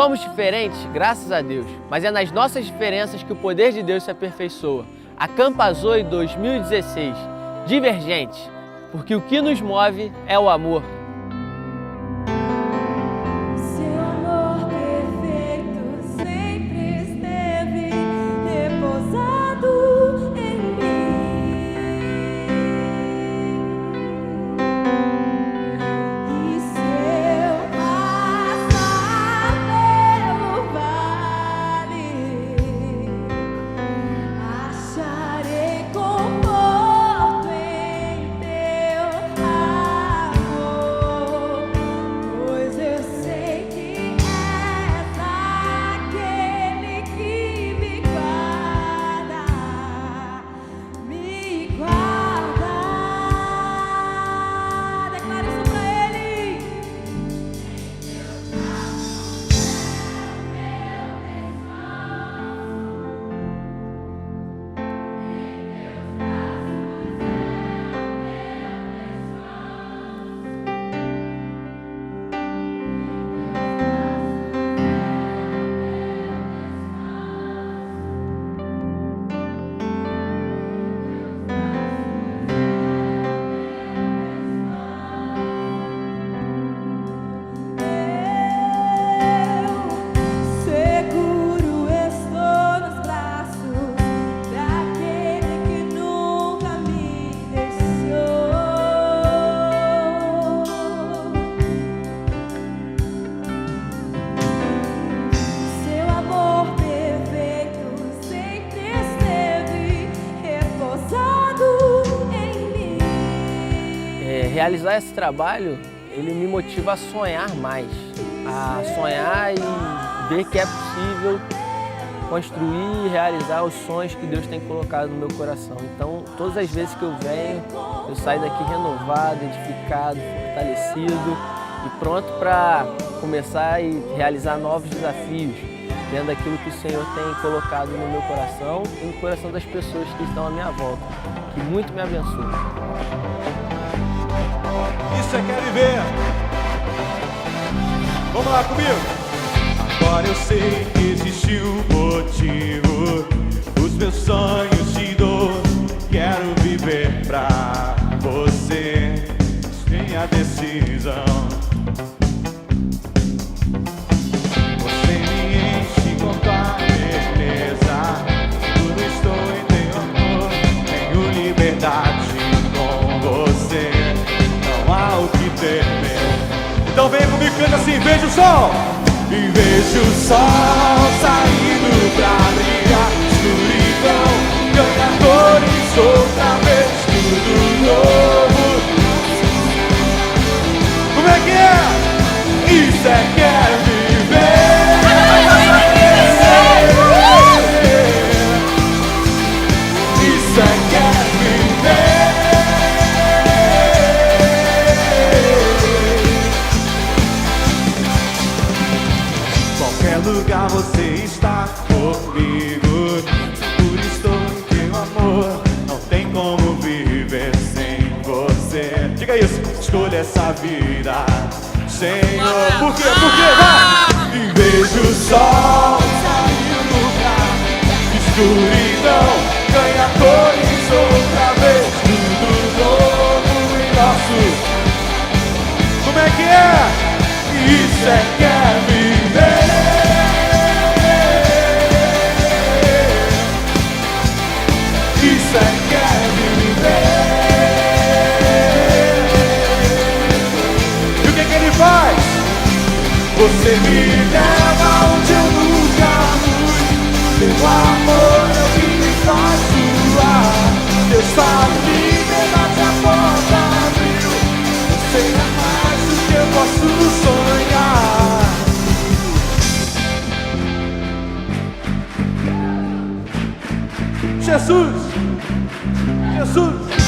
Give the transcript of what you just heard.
Somos diferentes, graças a Deus, mas é nas nossas diferenças que o poder de Deus se aperfeiçoa. Acampa Zoe 2016, Divergente, porque o que nos move é o amor. Realizar esse trabalho, ele me motiva a sonhar mais, a sonhar e ver que é possível construir e realizar os sonhos que Deus tem colocado no meu coração. Então, todas as vezes que eu venho, eu saio daqui renovado, edificado, fortalecido e pronto para começar e realizar novos desafios, dentro daquilo que o Senhor tem colocado no meu coração e no coração das pessoas que estão à minha volta, que muito me abençoa. Isso é quer viver. Vamos lá comigo. Agora eu sei que existe um motivo. Os meus sonhos te dou. Quero viver pra você. Tem a decisão. Você me enche com tua beleza. Tudo estou em teu amor. Tenho liberdade com você. Não há o que temer. Então vem comigo, canta assim, veja o sol. E vejo o sol saindo pra brilhar. Escuridão, ganha cores outra vez. Tudo novo. Como é que é? Isso é quer viver. Isso é quer viver. Qualquer lugar você está comigo. Por estou em teu amor. Não tem como viver sem você. Diga isso, escolha essa vida, Senhor. Por quê? Por quê? Vai! E vejo o sol saindo pra escuridão, ganha cores outra vez. Tudo novo em nosso. Como é que é? Isso é quer viver. Isso é quer viver. E o que ele faz? Você me leva onde eu nunca fui. Teu amor é o que me faz voar. Deus fala liberdade, a porta abriu. Você é mais do que eu posso sonhar. Jesus, Jesus.